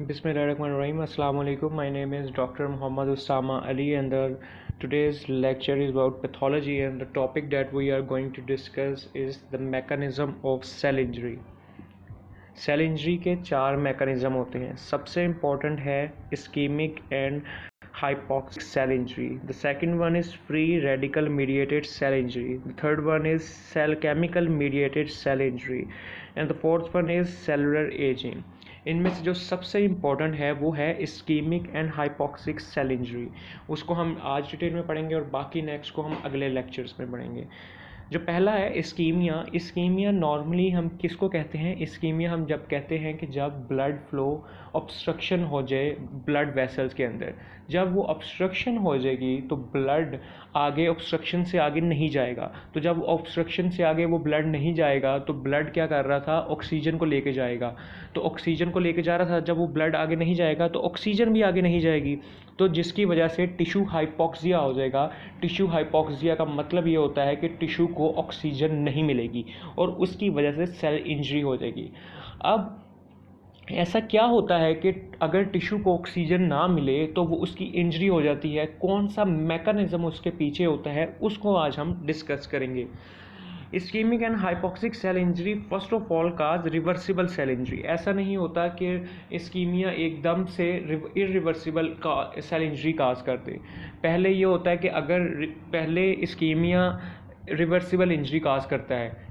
Bismillahirrahmanirrahim. Assalamu alaikum. My name is Dr. Muhammad Usama Ali, and today's lecture is about pathology. And the topic that we are going to discuss is the mechanism of cell injury. Cell injury के चार mechanism होते हैं. सबसे important है ischemic and hypoxic cell injury. The second one is free radical mediated cell injury. The third one is cell chemical mediated cell injury, and the fourth one is cellular aging. इनमें से जो सबसे important है वो है ischemic and hypoxic cell injury. उसको हम आज डिटेल में पढ़ेंगे और बाकी नेक्स्ट को हम अगले लेक्चर्स में पढ़ेंगे. जो पहला है इस्कीमिया. इस्कीमिया नॉर्मली हम किसको कहते हैं? इस्कीमिया हम जब कहते हैं कि जब ब्लड फ्लो ऑब्स्ट्रक्शन हो जाए ब्लड वेसल्स के अंदर. जब वो ऑब्स्ट्रक्शन हो जाएगी तो ब्लड आगे ऑब्स्ट्रक्शन से आगे नहीं जाएगा. तो जब ऑब्स्ट्रक्शन से आगे वो ब्लड नहीं जाएगा तो ब्लड क्या कर रहा था? ऑक्सीजन को लेके जाएगा. तो ऑक्सीजन को लेके जा रहा था. जब वो ब्लड आगे नहीं जाएगा तो ऑक्सीजन भी आगे नहीं जाएगी, तो जिसकी वजह से टिश्यू हाइपोक्सिया हो जाएगा. टिश्यू हाइपोक्सिया का मतलब ये होता है कि टिश्यू को ऑक्सीजन नहीं मिलेगी और उसकी वजह से सेल इंजरी हो जाएगी. अब ऐसा क्या होता है कि अगर टिश्यू को ऑक्सीजन ना मिले तो वो उसकी इंजरी हो जाती है. कौन सा मैकेनिज्म उसके पीछे होता है उसको आज हम डिस्कस करेंगे. Ischemic and hypoxic cell injury first of all cause reversible cell injury. ऐसा नहीं होता कि इस्कीमिया एकदम से इरिवर्सिबल का सेल इंजरी काज कर दे. पहले ये होता है कि अगर पहले इस्कीमिया रिवर्सिबल इंजरी काज करता है.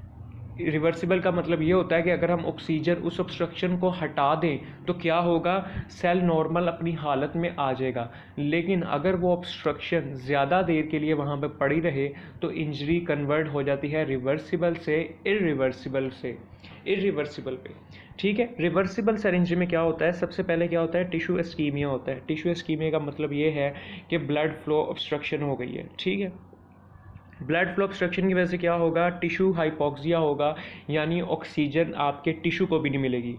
रिवर्सिबल का मतलब ये होता है कि अगर हम ऑक्सीजन उस ऑब्स्ट्रक्शन को हटा दें तो क्या होगा? सेल नॉर्मल अपनी हालत में आ जाएगा. लेकिन अगर वो ऑब्स्ट्रक्शन ज़्यादा देर के लिए वहाँ पे पड़ी रहे तो इंजरी कन्वर्ट हो जाती है रिवर्सिबल से इरिवर्सिबल पे. ठीक है. रिवर्सिबल सेल इंजरी में क्या होता है? सबसे पहले क्या होता है? टिश्यू इस्कीमिया होता है. टिश्यू इस्कीमिया का मतलब ये है कि ब्लड फ्लो ऑब्स्ट्रक्शन हो गई है. ठीक है. ब्लड फ्लो ऑब्स्ट्रक्शन की वजह से क्या होगा? टिश्यू हाइपोक्सिया होगा, यानी ऑक्सीजन आपके टिश्यू को भी नहीं मिलेगी.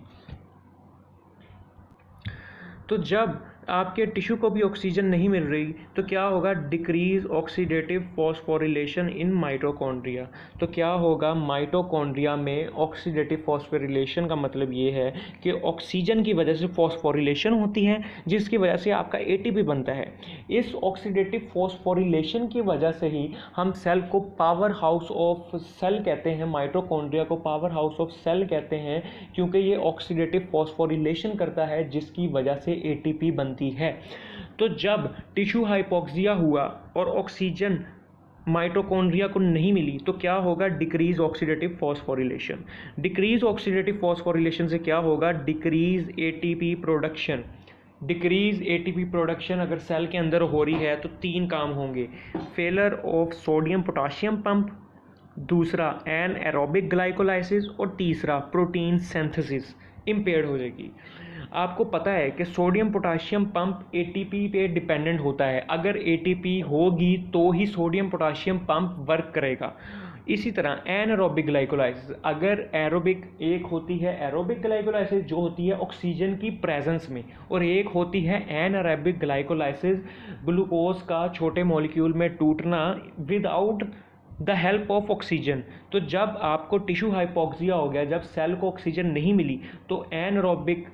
तो जब आपके टिश्यू को भी ऑक्सीजन नहीं मिल रही तो क्या होगा? Decrease oxidative phosphorylation in mitochondria. तो क्या होगा? माइटोकॉन्ड्रिया में ऑक्सीडेटिव फॉस्फोरिलेशन का मतलब ये है कि ऑक्सीजन की वजह से फॉस्फोरिलेशन होती है जिसकी वजह से आपका एटीपी बनता है. इस ऑक्सीडेटिव फॉस्फोरिलेशन की वजह से ही हम सेल को पावर हाउस ऑफ सेल कहते हैं. माइटोकॉन्ड्रिया को पावर हाउस ऑफ सेल कहते हैं क्योंकि ये ऑक्सीडेटिव फॉस्फोरिलेशन करता है जिसकी वजह से एटीपी बनती है. तो जब टिश्यू हाइपोक्सिया हुआ और ऑक्सीजन माइटोकॉन्ड्रिया को नहीं मिली तो क्या होगा? Decrease oxidative phosphorylation. Decrease oxidative phosphorylation से क्या होगा? Decrease ATP production. Decrease ATP production अगर सेल के अंदर हो रही है तो तीन काम होंगे. Failure of sodium potassium pump, दूसरा एनएरोबिक ग्लाइकोलाइसिस और तीसरा प्रोटीन सिंथेसिस इम्पेयर्ड हो जाएगी. आपको पता है कि सोडियम पोटाशियम पंप एटीपी पे डिपेंडेंट होता है. अगर एटीपी होगी तो ही सोडियम पोटाशियम पंप वर्क करेगा. इसी तरह एनएरोबिक ग्लाइकोलाइसिस, अगर एरोबिक एक होती है एरोबिक ग्लाइकोलाइसिस जो होती है ऑक्सीजन की प्रेजेंस में, और एक होती है एनएरोबिक ग्लाइकोलाइसिस ग्लूकोज का छोटे मॉलिक्यूल में टूटना without the help of oxygen. तो जब आपको टिश्यू हाइपोक्सिया हो गया, जब सेल को ऑक्सीजन नहीं मिली तो एनएरोबिक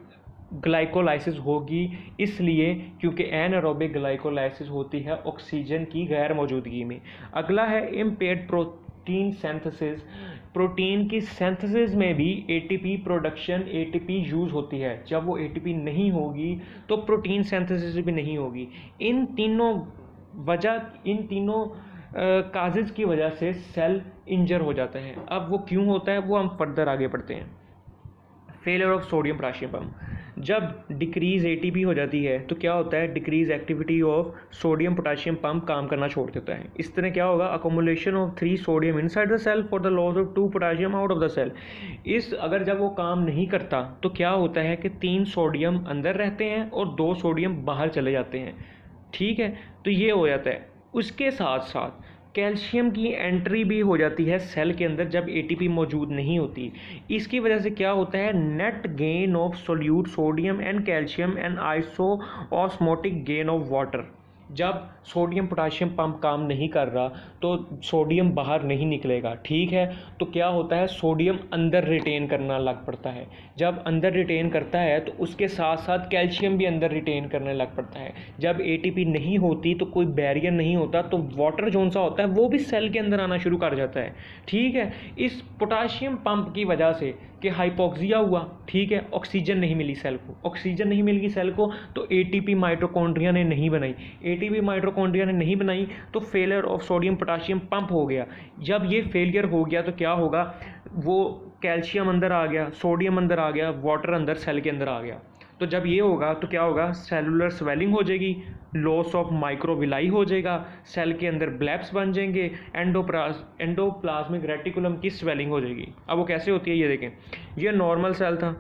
ग्लाइकोलाइसिस होगी, इसलिए क्योंकि एनएरोबिक ग्लाइकोलाइसिस होती है ऑक्सीजन की गैर मौजूदगी में. अगला है इम्पेयर्ड प्रोटीन सिंथेसिस. प्रोटीन की सिंथेसिस में भी एटीपी प्रोडक्शन, एटीपी यूज़ होती है. जब वो एटीपी नहीं होगी तो प्रोटीन सिंथेसिस भी नहीं होगी. इन तीनों काजेज़ की वजह से सेल इंजर हो जाता है. अब वो क्यों होता है वो हम फर्दर आगे पढ़ते हैं. Failure of sodium potassium pump. जब डिक्रीज एटीपी हो जाती है तो क्या होता है? Decrease activity of sodium potassium pump काम करना छोड़ देता है. इस तरह क्या होगा? Accumulation of 3 sodium inside the cell for the loss of 2 potassium out of the cell. अगर जब वो काम नहीं करता तो क्या होता है कि 3 सोडियम अंदर रहते हैं और 2 सोडियम बाहर चले जाते हैं. ठीक है. तो ये हो जाता है. उसके साथ साथ कैल्शियम की एंट्री भी हो जाती है सेल के अंदर जब एटीपी मौजूद नहीं होती. इसकी वजह से क्या होता है? Net gain of solute sodium and calcium and iso osmotic gain of water. जब सोडियम पोटाशियम पंप काम नहीं कर रहा तो सोडियम बाहर नहीं निकलेगा, ठीक है। तो क्या होता है, सोडियम अंदर रिटेन करना लग पड़ता है। जब अंदर रिटेन करता है तो उसके साथ साथ कैल्शियम भी अंदर रिटेन करने लग पड़ता है। जब एटीपी नहीं होती तो कोई बैरियर नहीं होता, तो वाटर जो सा होता है वो भी सेल के अंदर आना शुरू कर जाता है, ठीक है। इस पोटाशियम पंप की वजह से कि हाइपोक्सिया हुआ, ठीक है, ऑक्सीजन नहीं मिली सेल को, ऑक्सीजन नहीं मिली सेल को तो एटीपी माइटोकॉन्ड्रिया ने नहीं बनाई, एटीपी माइटोकॉन्ड्रिया ने नहीं बनाई तो failure of sodium potassium pump हो गया। जब ये फेलियर हो गया तो क्या होगा, वो कैल्शियम अंदर आ गया, सोडियम अंदर आ गया, वाटर अंदर सेल के अंदर आ गया। तो जब ये होगा तो क्या होगा, सेलुलर स्वेलिंग हो जाएगी, लॉस ऑफ माइक्रोविलाई हो जाएगा, सेल के अंदर ब्लैप्स बन जाएंगे, एंडोप्लाज्मिक रेटिकुलम की स्वेलिंग हो जाएगी। अब वो कैसे होती है ये देखें, ये नॉर्मल सेल था,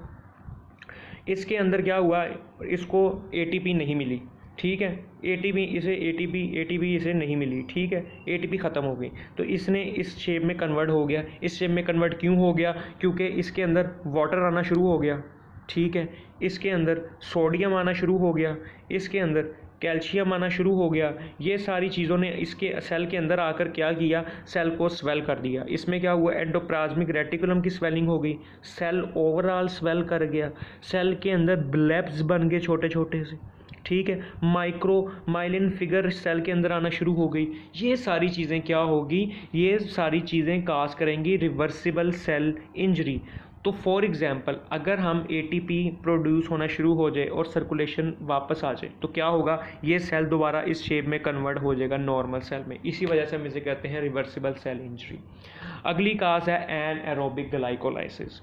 इसके अंदर क्या हुआ, इसको एटीपी नहीं मिली, ठीक है, एटीपी इसे नहीं मिली, ठीक है, एटीपी ख़त्म हो गई तो इसने इस शेप में कन्वर्ट हो गया। इस शेप में कन्वर्ट क्यों हो गया, क्योंकि इसके अंदर वाटर आना शुरू हो गया, ठीक है, इसके अंदर सोडियम आना शुरू हो गया, इसके अंदर कैल्शियम आना शुरू हो गया। ये सारी चीज़ों ने इसके सेल के अंदर आकर क्या किया, सेल को स्वेल कर दिया। इसमें क्या हुआ, एंडोप्लाज्मिक रेटिकुलम की स्वेलिंग हो गई, सेल ओवरऑल स्वेल कर गया, सेल के अंदर ब्लैप्स बन गए छोटे छोटे से, ठीक है, माइक्रो माइलिन फिगर सेल के अंदर आना शुरू हो गई। ये सारी चीज़ें क्या होगी, ये सारी चीज़ें काज करेंगी रिवर्सिबल सेल इंजरी। तो फॉर एग्जांपल अगर हम एटीपी प्रोड्यूस होना शुरू हो जाए और सर्कुलेशन वापस आ जाए तो क्या होगा, ये सेल दोबारा इस शेप में कन्वर्ट हो जाएगा नॉर्मल सेल में। इसी वजह से हम इसे कहते हैं रिवर्सिबल सेल इंजरी। अगली काज है एनाएरोबिक ग्लाइकोलाइसिस।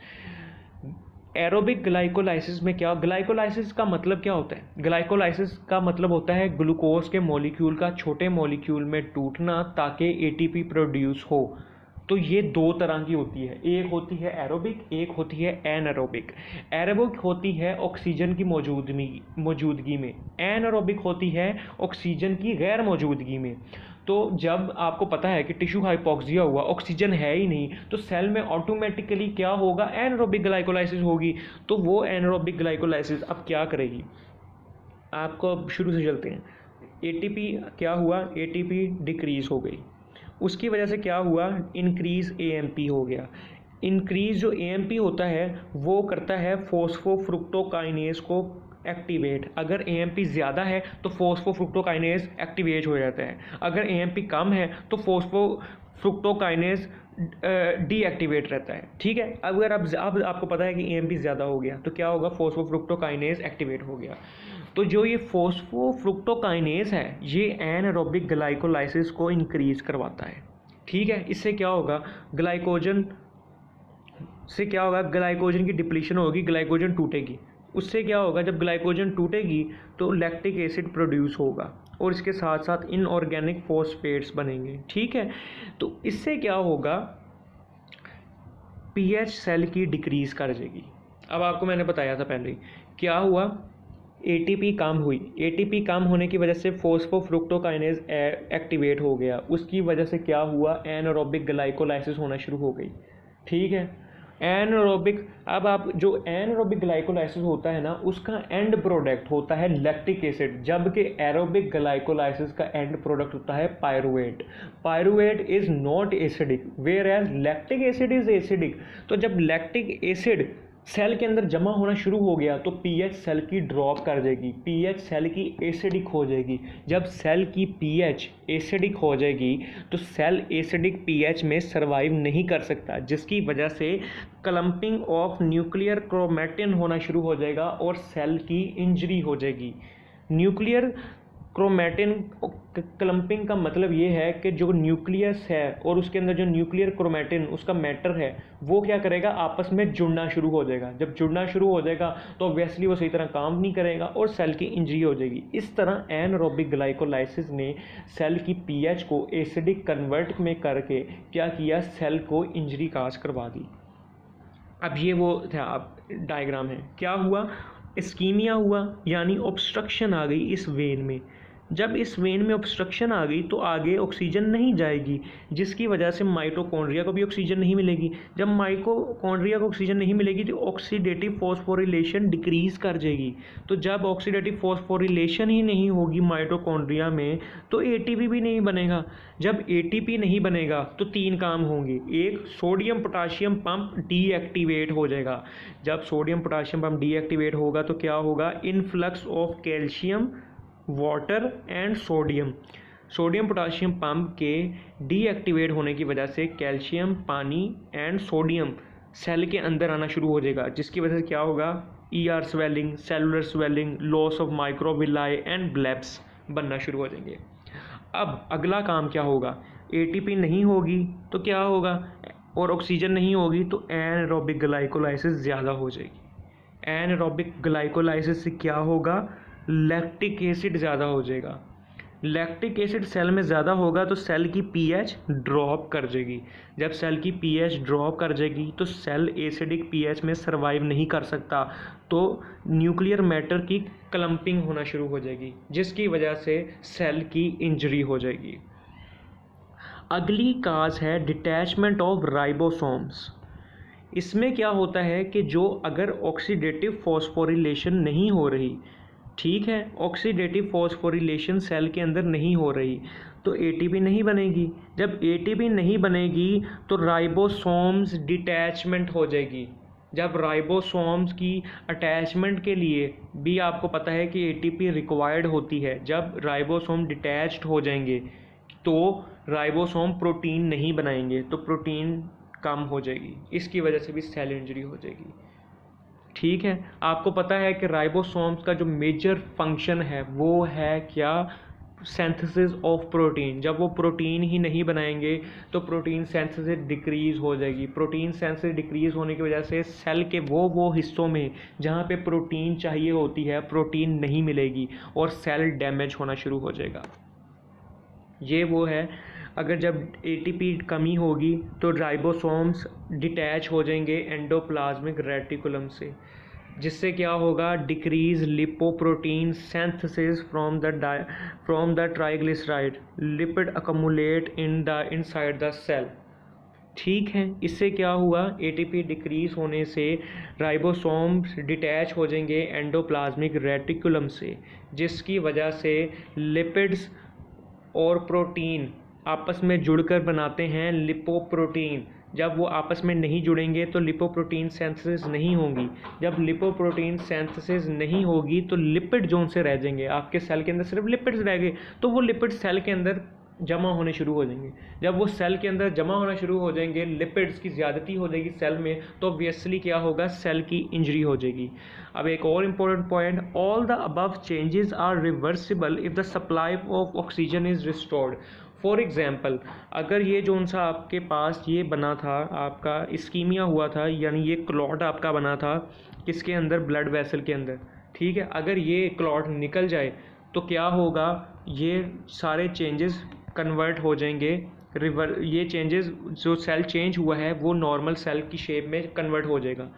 एरोबिक ग्लाइकोलाइसिस में क्या, ग्लाइकोलाइसिस का मतलब क्या होता है, ग्लाइकोलाइसिस का मतलब होता है ग्लूकोज के मॉलिक्यूल का छोटे मॉलिक्यूल में टूटना ताकि एटीपी प्रोड्यूस हो। तो ये दो तरह की होती है, एक होती है एरोबिक, एक होती है एनारोबिक। एरोबिक होती है ऑक्सीजन की मौजूदगी में, एनारोबिक होती है ऑक्सीजन की गैर मौजूदगी में। तो जब आपको पता है कि टिश्यू हाइपोक्सिया हुआ, ऑक्सीजन है ही नहीं, तो सेल में ऑटोमेटिकली क्या होगा, एनारोबिक ग्लाइकोलाइसिस होगी। तो वो एनारोबिक ग्लाइकोलाइसिस अब क्या करेगी, आपको अब शुरू से चलते हैं। एटीपी क्या हुआ, एटीपी डिक्रीज हो गई, उसकी वजह से क्या हुआ, इंक्रीज एएमपी हो गया। इंक्रीज जो एएमपी होता है वो करता है फॉस्फोफ्रुक्टोकाइनेज को एक्टिवेट। अगर एएमपी ज़्यादा है तो फॉस्फोफ्रुक्टोकाइनेज एक्टिवेट हो जाता है, अगर एएमपी कम है तो फॉस्फोफ्रुक्टोकाइनेज डीएक्टिवेट रहता है, ठीक है। अगर अब आपको पता है कि एएमपी ज़्यादा हो गया तो क्या होगा, फॉस्फोफ्रुक्टोकाइनेज एक्टिवेट हो गया। तो जो ये फॉस्फोफ्रुक्टोकाइनेज है ये एनारोबिक ग्लाइकोलाइसिस को इंक्रीज करवाता है, ठीक है। इससे क्या होगा, ग्लाइकोजन की डिप्लीशन होगी, ग्लाइकोजन टूटेगी। उससे क्या होगा, जब ग्लाइकोजन टूटेगी तो लैक्टिक एसिड प्रोड्यूस होगा और इसके साथ साथ इनऑर्गेनिक फॉस्फेट्स बनेंगे, ठीक है। तो इससे क्या होगा, पीएच सेल की डिक्रीज कर जाएगी। अब आपको मैंने बताया था पहले क्या हुआ, एटीपी कम हुई, एटीपी कम होने की वजह से फॉस्फोफ्रुक्टोकाइनेज एक्टिवेट हो गया, उसकी वजह से क्या हुआ, एनारोबिक ग्लाइकोलाइसिस होना शुरू हो गई, ठीक है। एनारोबिक, अब आप जो एनारोबिक ग्लाइकोलाइसिस होता है ना, उसका एंड प्रोडक्ट होता है लैक्टिक एसिड, जबकि एरोबिक ग्लाइकोलाइसिस का एंड प्रोडक्ट होता है pyruvate. Pyruvate is not acidic whereas lactic acid is acidic. तो जब लैक्टिक एसिड सेल के अंदर जमा होना शुरू हो गया तो पीएच सेल की ड्रॉप कर जाएगी, पीएच सेल की एसिडिक हो जाएगी। जब सेल की पीएच एसिडिक हो जाएगी तो सेल एसिडिक पीएच में सर्वाइव नहीं कर सकता, जिसकी वजह से क्लम्पिंग ऑफ न्यूक्लियर क्रोमैटिन होना शुरू हो जाएगा और सेल की इंजरी हो जाएगी। न्यूक्लियर क्रोमैटिन क्लम्पिंग का मतलब ये है कि जो न्यूक्लियस है और उसके अंदर जो न्यूक्लियर क्रोमैटिन उसका मैटर है वो क्या करेगा, आपस में जुड़ना शुरू हो जाएगा। जब जुड़ना शुरू हो जाएगा तो ऑब्वियसली वो सही तरह काम नहीं करेगा और सेल की इंजरी हो जाएगी। इस तरह एनारोबिक ग्लाइकोलाइसिस ने सेल की पीएच को एसिडिक कन्वर्ट में करके क्या किया, सेल को इंजरी काज करवा दी। अब ये वो था डायग्राम है, क्या हुआ, इस्कीमिया हुआ यानी ऑब्स्ट्रक्शन आ गई इस वेन में। जब इस वेन में ऑब्स्ट्रक्शन आ गई तो आगे ऑक्सीजन नहीं जाएगी, जिसकी वजह से माइटोकॉन्ड्रिया को भी ऑक्सीजन नहीं मिलेगी। जब माइटोकॉन्ड्रिया को ऑक्सीजन नहीं मिलेगी तो ऑक्सीडेटिव फॉस्फोरिलेशन डिक्रीज कर जाएगी। तो जब ऑक्सीडेटिव फॉस्फोरिलेशन ही नहीं होगी माइटोकॉन्ड्रिया में तो एटीपी भी नहीं बनेगा। जब एटीपी नहीं बनेगा तो 3 काम होंगे। एक, सोडियम पोटाशियम पंप डीएक्टिवेट हो जाएगा। जब सोडियम पोटाशियम पंप डीएक्टिवेट होगा तो क्या होगा, influx of calcium, water and sodium potassium pump के डीएक्टिवेट होने की वजह से कैल्शियम, पानी एंड सोडियम सेल के अंदर आना शुरू हो जाएगा, जिसकी वजह से क्या होगा, ER swelling, cellular swelling, loss of microvilli and blebs बनना शुरू हो जाएंगे। अब अगला काम क्या होगा, एटीपी नहीं होगी तो क्या होगा, और ऑक्सीजन नहीं होगी तो एनारोबिक ग्लाइकोलाइसिस ज़्यादा हो जाएगी। एनारोबिक ग्लाइकोलाइसिस से क्या होगा, लैक्टिक एसिड ज़्यादा हो जाएगा। लैक्टिक एसिड सेल में ज़्यादा होगा तो सेल की पीएच ड्रॉप कर जाएगी। जब सेल की पीएच ड्रॉप कर जाएगी तो सेल एसिडिक पीएच में सर्वाइव नहीं कर सकता, तो न्यूक्लियर मैटर की क्लम्पिंग होना शुरू हो जाएगी, जिसकी वजह से सेल की इंजरी हो जाएगी। अगली काज है डिटैचमेंट ऑफ राइबोसोम्स। इसमें क्या होता है कि जो अगर ऑक्सीडेटिव फॉस्फोरिलेशन नहीं हो रही, ठीक है, ऑक्सीडेटिव फॉस्फोरिलेशन सेल के अंदर नहीं हो रही तो एटीपी नहीं बनेगी। जब एटीपी नहीं बनेगी तो राइबोसोम्स डिटैचमेंट हो जाएगी। जब राइबोसोम्स की अटैचमेंट के लिए भी आपको पता है कि एटीपी रिक्वायर्ड होती है, जब राइबोसोम डिटैच्ड हो जाएंगे तो राइबोसोम प्रोटीन नहीं बनाएंगे तो प्रोटीन कम हो जाएगी, इसकी वजह से भी सेल इंजरी हो जाएगी। ठीक है, आपको पता है कि राइबोसोम्स का जो मेजर फंक्शन है वो है क्या, सिंथेसिस ऑफ प्रोटीन। जब वो प्रोटीन ही नहीं बनाएंगे तो प्रोटीन सिंथेसिस डिक्रीज़ हो जाएगी। प्रोटीन सिंथेसिस डिक्रीज़ होने की वजह से सेल के वो हिस्सों में जहाँ पे प्रोटीन चाहिए होती है प्रोटीन नहीं मिलेगी और सेल डैमेज होना शुरू हो जाएगा। ये वो है, अगर जब एटीपी कमी होगी तो राइबोसोम्स डिटैच हो जाएंगे एंडोप्लाज्मिक रेटिकुलम से, जिससे क्या होगा, decrease lipoprotein synthesis from the triglyceride, lipid accumulate inside the cell. ठीक है, इससे क्या हुआ, एटीपी डिक्रीज होने से राइबोसोम्स डिटैच हो जाएंगे एंडोप्लाज्मिक रेटिकुलम से, जिसकी वजह से लिपिड्स और प्रोटीन आपस में जुड़कर बनाते हैं लिपोप्रोटीन। जब वो आपस में नहीं जुड़ेंगे तो लिपोप्रोटीन सिंथेसिस नहीं होगी। जब लिपोप्रोटीन सिंथेसिस नहीं होगी तो लिपिड जोन से रह जाएंगे, आपके सेल के अंदर सिर्फ लिपिड्स रह गए, तो वो लिपिड सेल के अंदर जमा होने शुरू हो जाएंगे। जब वो सेल के अंदर जमा होना शुरू हो जाएंगे, लिपिड्स की ज़्यादती हो जाएगी सेल में, तो ऑब्वियसली क्या होगा, सेल की इंजरी हो जाएगी। अब एक और important point, all the above changes are reversible if the supply of oxygen is restored. For example, अगर ये जो सा आपके पास ये बना था, आपका इस्कीमिया हुआ था, यानी ये क्लॉट आपका बना था किसके अंदर, ब्लड वेसल के अंदर, ठीक है, अगर ये क्लॉट निकल जाए तो क्या होगा, ये सारे चेंजेस कन्वर्ट हो जाएंगे, ये चेंजेस जो सेल चेंज हुआ है वो नॉर्मल सेल की शेप में कन्वर्ट हो जाएगा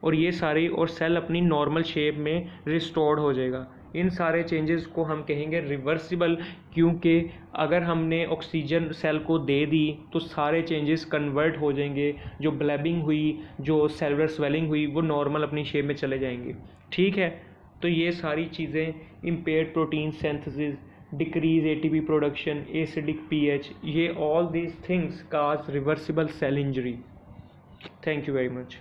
और ये सारी और सेल अपनी नॉर्मल शेप में रिस्टोर्ड हो जाएगा। इन सारे चेंजेस को हम कहेंगे रिवर्सिबल, क्योंकि अगर हमने ऑक्सीजन सेल को दे दी तो सारे चेंजेस कन्वर्ट हो जाएंगे, जो ब्लैबिंग हुई, जो सेलुलर स्वेलिंग हुई, वो नॉर्मल अपनी शेप में चले जाएंगे। ठीक है, तो ये सारी चीज़ें, impaired protein synthesis, decrease ATP production, acidic pH, ये all these things cause reversible cell injury. Thank you very much.